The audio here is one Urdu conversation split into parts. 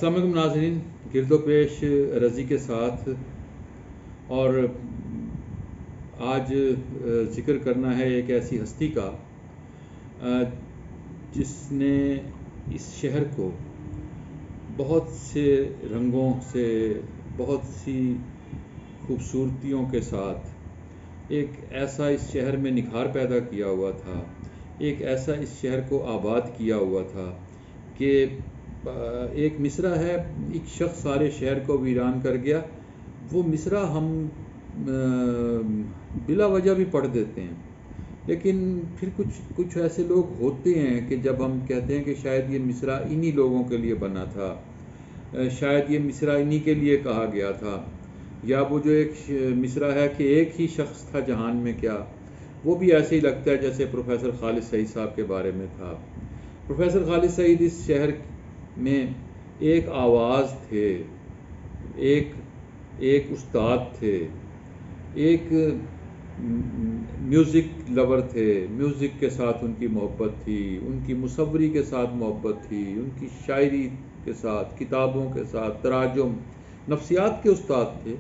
السلام علیکم ناظرین، گرد و پیش رضی کے ساتھ، اور آج ذکر کرنا ہے ایک ایسی ہستی کا جس نے اس شہر کو بہت سے رنگوں سے، بہت سی خوبصورتیوں کے ساتھ ایک ایسا اس شہر میں نکھار پیدا کیا ہوا تھا، ایک ایسا اس شہر کو آباد کیا ہوا تھا کہ ایک مصرع ہے، ایک شخص سارے شہر کو ویران کر گیا۔ وہ مصرع ہم بلا وجہ بھی پڑھ دیتے ہیں، لیکن پھر کچھ ایسے لوگ ہوتے ہیں کہ جب ہم کہتے ہیں کہ شاید یہ مصرع انہی لوگوں کے لیے بنا تھا، شاید یہ مصرع انہی کے لیے کہا گیا تھا، یا وہ جو ایک مصرع ہے کہ ایک ہی شخص تھا جہان میں، کیا وہ بھی ایسے ہی لگتا ہے جیسے پروفیسر خالد سعید صاحب کے بارے میں تھا۔ پروفیسر خالد سعید اس شہر میں ایک آواز تھے، ایک استاد تھے، ایک میوزک لور تھے، میوزک کے ساتھ ان کی محبت تھی، ان کی مصوری کے ساتھ محبت تھی، ان کی شاعری کے ساتھ، کتابوں کے ساتھ، تراجم، نفسیات کے استاد تھے،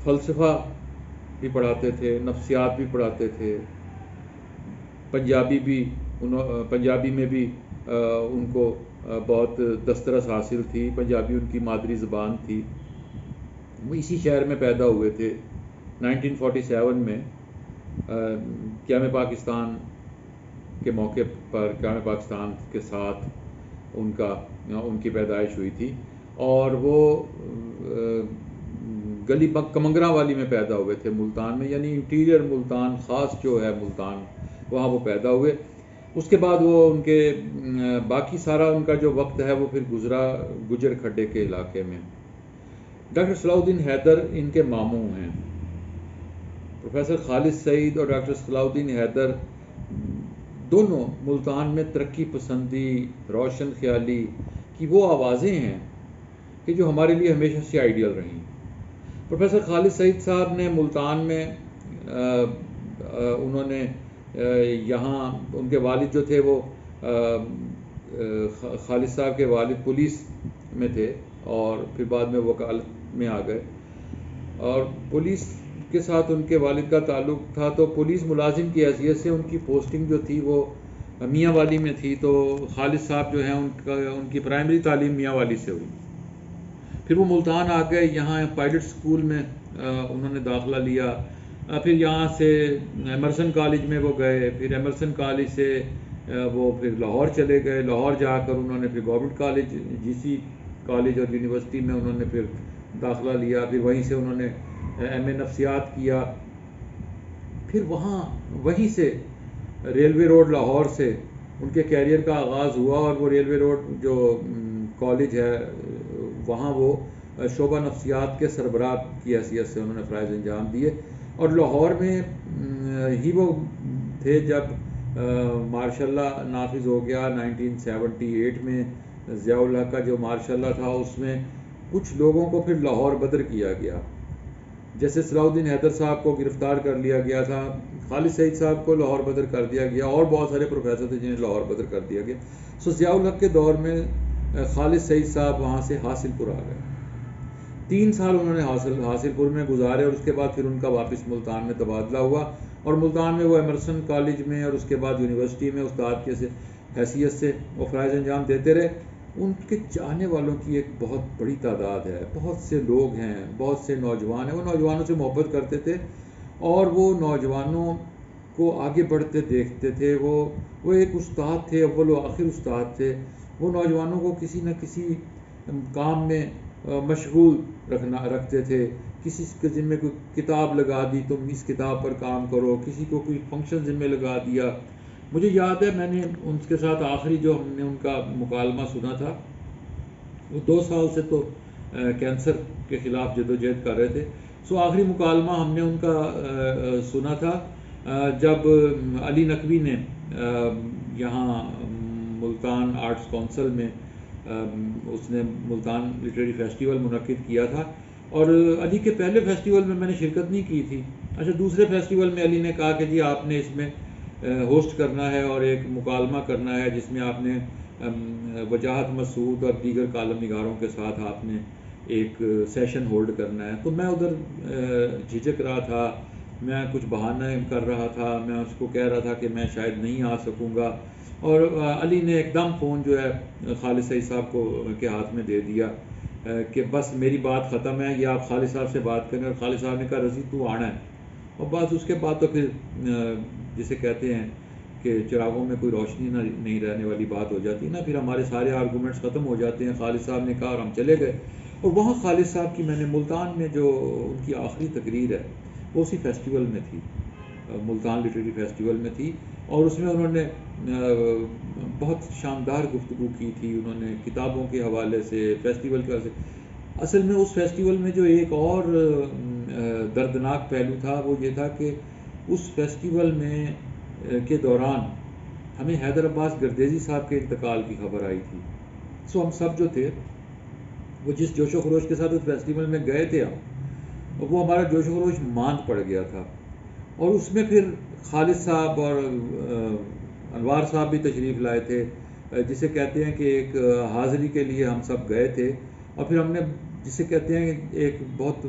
فلسفہ بھی پڑھاتے تھے، نفسیات بھی پڑھاتے تھے، پنجابی میں بھی ان کو بہت دسترس حاصل تھی، پنجابی ان کی مادری زبان تھی۔ وہ اسی شہر میں پیدا ہوئے تھے 1947 میں، قیام پاکستان کے موقع پر، قیام پاکستان کے ساتھ ان کی پیدائش ہوئی تھی، اور وہ گلی کمنگرہ والی میں پیدا ہوئے تھے ملتان میں، یعنی انٹیریئر ملتان، خاص جو ہے ملتان، وہاں وہ پیدا ہوئے۔ اس کے بعد وہ ان کے باقی سارا ان کا جو وقت ہے وہ پھر گزرا گجر کھڈے کے علاقے میں۔ ڈاکٹر صلاح الدین حیدر ان کے ماموں ہیں۔ پروفیسر خالد سعید اور ڈاکٹر صلاح الدین حیدر دونوں ملتان میں ترقی پسندی، روشن خیالی کی وہ آوازیں ہیں کہ جو ہمارے لیے ہمیشہ سے آئیڈیل رہیں۔ پروفیسر خالد سعید صاحب نے ملتان میں انہوں نے یہاں ان کے والد جو تھے وہ خالد صاحب کے والد پولیس میں تھے، اور پھر بعد میں وکالت میں آ گئے، اور پولیس کے ساتھ ان کے والد کا تعلق تھا، تو پولیس ملازم کی حیثیت سے ان کی پوسٹنگ جو تھی وہ میاں والی میں تھی، تو خالد صاحب جو ہیں ان کی پرائمری تعلیم میاں والی سے ہوئی۔ پھر وہ ملتان آ گئے، یہاں پائلٹ سکول میں انہوں نے داخلہ لیا، پھر یہاں سے ایمرسن کالج میں وہ گئے، پھر ایمرسن کالج سے وہ پھر لاہور چلے گئے، لاہور جا کر انہوں نے پھر گورنمنٹ کالج، جی سی کالج اور یونیورسٹی میں انہوں نے پھر داخلہ لیا، پھر وہیں سے انہوں نے ایم اے نفسیات کیا، پھر وہیں سے ریلوے روڈ لاہور سے ان کے کیریئر کا آغاز ہوا، اور وہ ریلوے روڈ جو کالج ہے وہاں وہ شعبہ نفسیات کے سربراہ کی حیثیت سے انہوں نے فرائض انجام دیے، اور لاہور میں ہی وہ تھے جب مارشاء اللہ نافذ ہو گیا 1978 میں ضیاء الحق کا جو مارشاء اللہ تھا، اس میں کچھ لوگوں کو پھر لاہور بدر کیا گیا، جیسے صلاح الدین حیدر صاحب کو گرفتار کر لیا گیا تھا، خالد سعید صاحب کو لاہور بدر کر دیا گیا، اور بہت سارے پروفیسر تھے جنہیں لاہور بدر کر دیا گیا۔ سو ضیاء الحق کے دور میں خالد سعید صاحب وہاں سے حاصل پور آ گئے، 3 سال انہوں نے حاصل پور میں گزارے، اور اس کے بعد پھر ان کا واپس ملتان میں تبادلہ ہوا، اور ملتان میں وہ ایمرسن کالج میں اور اس کے بعد یونیورسٹی میں استاد کی حیثیت سے وہ فرائض انجام دیتے رہے۔ ان کے چاہنے والوں کی ایک بہت بڑی تعداد ہے، بہت سے لوگ ہیں، بہت سے نوجوان ہیں، وہ نوجوانوں سے محبت کرتے تھے، اور وہ نوجوانوں کو آگے بڑھتے دیکھتے تھے۔ وہ ایک استاد تھے، اول و آخر استاد تھے، وہ نوجوانوں کو کسی نہ کسی کام میں مشغول رکھتے تھے، کسی کے ذمے کوئی کتاب لگا دی، تم اس کتاب پر کام کرو، کسی کو کوئی فنکشن ذمے لگا دیا۔ مجھے یاد ہے میں نے ان کے ساتھ آخری جو ہم نے ان کا مکالمہ سنا تھا، وہ 2 سال سے تو کینسر کے خلاف جدوجہد کر رہے تھے، سو آخری مکالمہ ہم نے ان کا سنا تھا جب علی نقوی نے یہاں ملتان آرٹس کونسل میں اس نے ملتان لٹریری فیسٹیول منعقد کیا تھا، اور علی کے پہلے فیسٹیول میں نے شرکت نہیں کی تھی، اچھا دوسرے فیسٹیول میں علی نے کہا کہ جی آپ نے اس میں ہوسٹ کرنا ہے اور ایک مکالمہ کرنا ہے جس میں آپ نے وجاہت مسعود اور دیگر کالم نگاروں کے ساتھ آپ نے ایک سیشن ہولڈ کرنا ہے. تو میں ادھر جھجک رہا تھا، میں کچھ بہانے کر رہا تھا، میں اس کو کہہ رہا تھا کہ میں شاید نہیں آ سکوں گا. اور علی نے ایک دم فون جو ہے خالد سعید صاحب کے ہاتھ میں دے دیا کہ بس میری بات ختم ہے، یہ آپ خالد صاحب سے بات کریں. اور خالد صاحب نے کہا رضی تو آنا ہے. اور بس اس کے بعد تو پھر جسے کہتے ہیں کہ چراغوں میں کوئی روشنی نہیں رہنے والی بات ہو جاتی نا، پھر ہمارے سارے آرگومنٹس ختم ہو جاتے ہیں. خالد صاحب نے کہا اور ہم چلے گئے. اور وہاں خالد صاحب کی میں نے ملتان میں جو ان کی آخری تقریر ہے وہ اسی فیسٹیول میں تھی، ملتان لٹریری فیسٹیول میں تھی. اور اس میں انہوں نے بہت شاندار گفتگو کی تھی. انہوں نے کتابوں کے حوالے سے، فیسٹیول کے حوالے سے. اصل میں اس فیسٹیول میں جو ایک اور دردناک پہلو تھا وہ یہ تھا کہ اس فیسٹیول میں کے دوران ہمیں حیدر عباس گردیزی صاحب کے انتقال کی خبر آئی تھی. سو ہم سب جو تھے وہ جس جوش و خروش کے ساتھ اس فیسٹیول میں گئے تھے ہم، وہ ہمارا جوش و خروش ماند پڑ گیا تھا. اور اس میں پھر خالد صاحب اور انوار صاحب بھی تشریف لائے تھے، جسے کہتے ہیں کہ ایک حاضری کے لیے ہم سب گئے تھے. اور پھر ہم نے جسے کہتے ہیں ایک بہت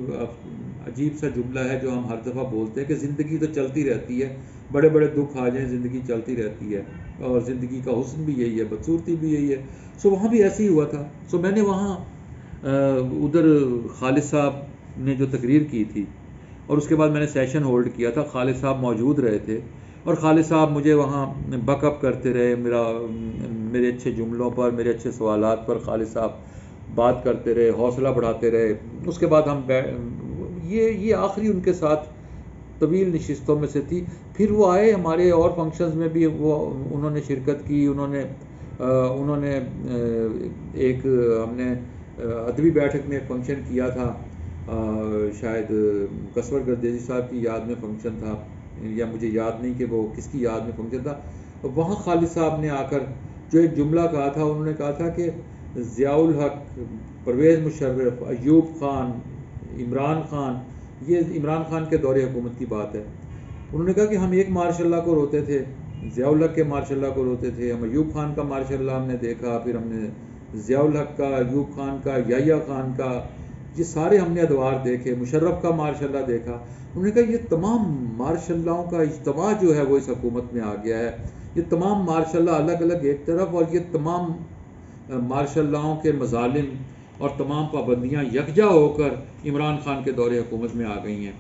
عجیب سا جملہ ہے جو ہم ہر دفعہ بولتے ہیں کہ زندگی تو چلتی رہتی ہے، بڑے بڑے دکھ آ جائیں زندگی چلتی رہتی ہے، اور زندگی کا حسن بھی یہی ہے، بدصورتی بھی یہی ہے. سو وہاں بھی ایسے ہی ہوا تھا. سو میں نے وہاں ادھر خالد صاحب نے جو تقریر کی تھی اور اس کے بعد میں نے سیشن ہولڈ کیا تھا، خالد صاحب موجود رہے تھے. اور خالد صاحب مجھے وہاں بک اپ کرتے رہے، میرے اچھے جملوں پر، میرے اچھے سوالات پر خالد صاحب بات کرتے رہے، حوصلہ بڑھاتے رہے. اس کے بعد ہم یہ آخری ان کے ساتھ طویل نشستوں میں سے تھی. پھر وہ آئے ہمارے اور فنکشنز میں بھی، انہوں نے شرکت کی. انہوں نے ایک ہم نے ادبی بیٹھک میں ایک فنکشن کیا تھا، شاید کسور گردیزی صاحب کی یاد میں فنکشن تھا، یا مجھے یاد نہیں کہ وہ کس کی یاد میں فنکشن تھا. وہاں خالد صاحب نے آ کر جو ایک جملہ کہا تھا، انہوں نے کہا تھا کہ ضیاء الحق، پرویز مشرف، ایوب خان، عمران خان، یہ عمران خان کے دور حکومت کی بات ہے. انہوں نے کہا کہ ہم ایک ماشاء اللہ کو روتے تھے، ضیاء الحق کے ماشاء اللہ کو روتے تھے، ہم ایوب خان کا ماشاء اللہ ہم نے دیکھا، پھر ہم نے ضیاء الحق کا، ایوب خان کا، یحییٰ خان کا، یہ سارے ہم نے ادوار دیکھے، مشرف کا ماشاء اللہ دیکھا. انہوں نے کہا یہ تمام ماشاء اللہوں کا اجتماع جو ہے وہ اس حکومت میں آ گیا ہے. یہ تمام ماشاء اللہ الگ الگ ایک طرف، اور یہ تمام ماشاء اللہوں کے مظالم اور تمام پابندیاں یکجا ہو کر عمران خان کے دور حکومت میں آ گئی ہیں.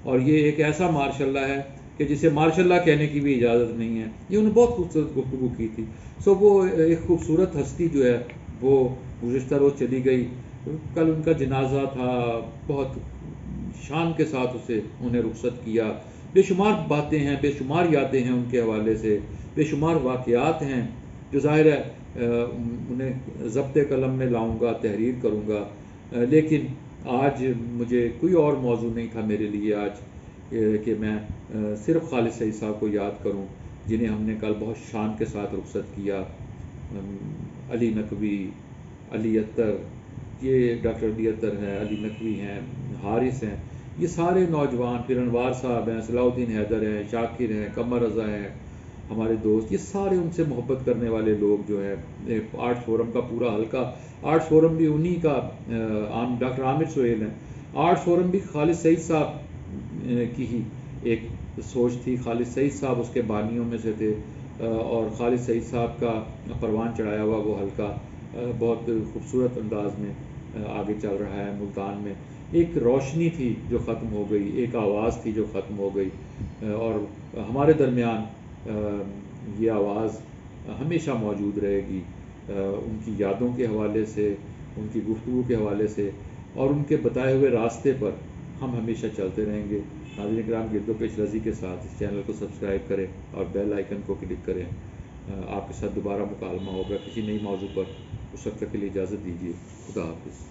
اور یہ ایک ایسا ماشاء اللہ ہے کہ جسے ماشاء اللہ کہنے کی بھی اجازت نہیں ہے. یہ انہوں نے بہت خوبصورت گفتگو کی تھی. سو وہ ایک خوبصورت ہستی جو ہے وہ گزشتہ روز چلی گئی. کل ان کا جنازہ تھا، بہت شان کے ساتھ انہیں رخصت کیا. بے شمار باتیں ہیں، بے شمار یادیں ہیں ان کے حوالے سے، بے شمار واقعات ہیں جو ظاہر ہے انہیں ضبط قلم میں لاؤں گا، تحریر کروں گا. لیکن آج مجھے کوئی اور موضوع نہیں تھا میرے لیے آج کہ میں صرف خالد سعید صاحب کو یاد کروں، جنہیں ہم نے کل بہت شان کے ساتھ رخصت کیا. علی نقوی، علی اطہر، یہ ڈاکٹر علی اطہر ہیں، علی نقوی ہیں، حارث ہیں، یہ سارے نوجوان، پھر انوار صاحب ہیں، صلاح الدین حیدر ہیں، شاکر ہیں، قمر رضا ہیں، ہمارے دوست، یہ سارے ان سے محبت کرنے والے لوگ جو ہیں. آرٹ فورم کا پورا حلقہ، آرٹ فورم بھی انہی کا، ڈاکٹر عامر سہیل ہیں. آرٹ فورم بھی خالد سعید صاحب کی ہی ایک سوچ تھی. خالد سعید صاحب اس کے بانیوں میں سے تھے، اور خالد سعید صاحب کا پروان چڑھایا ہوا وہ حلقہ بہت خوبصورت انداز میں آگے چل رہا ہے ملتان میں. ایک روشنی تھی جو ختم ہو گئی، ایک آواز تھی جو ختم ہو گئی، اور ہمارے درمیان یہ آواز ہمیشہ موجود رہے گی. ان کی یادوں کے حوالے سے، ان کی گفتگو کے حوالے سے، اور ان کے بتائے ہوئے راستے پر ہم ہمیشہ چلتے رہیں گے. ناظرین کرام، گرد و پیش رضی کے ساتھ اس چینل کو سبسکرائب کریں اور بیل آئیکن کو کلک کریں. آپ کے ساتھ دوبارہ مکالمہ ہوگا کسی نئی موضوع پر. اس وقت تک کے لیے اجازت دیجیے. خدا حافظ.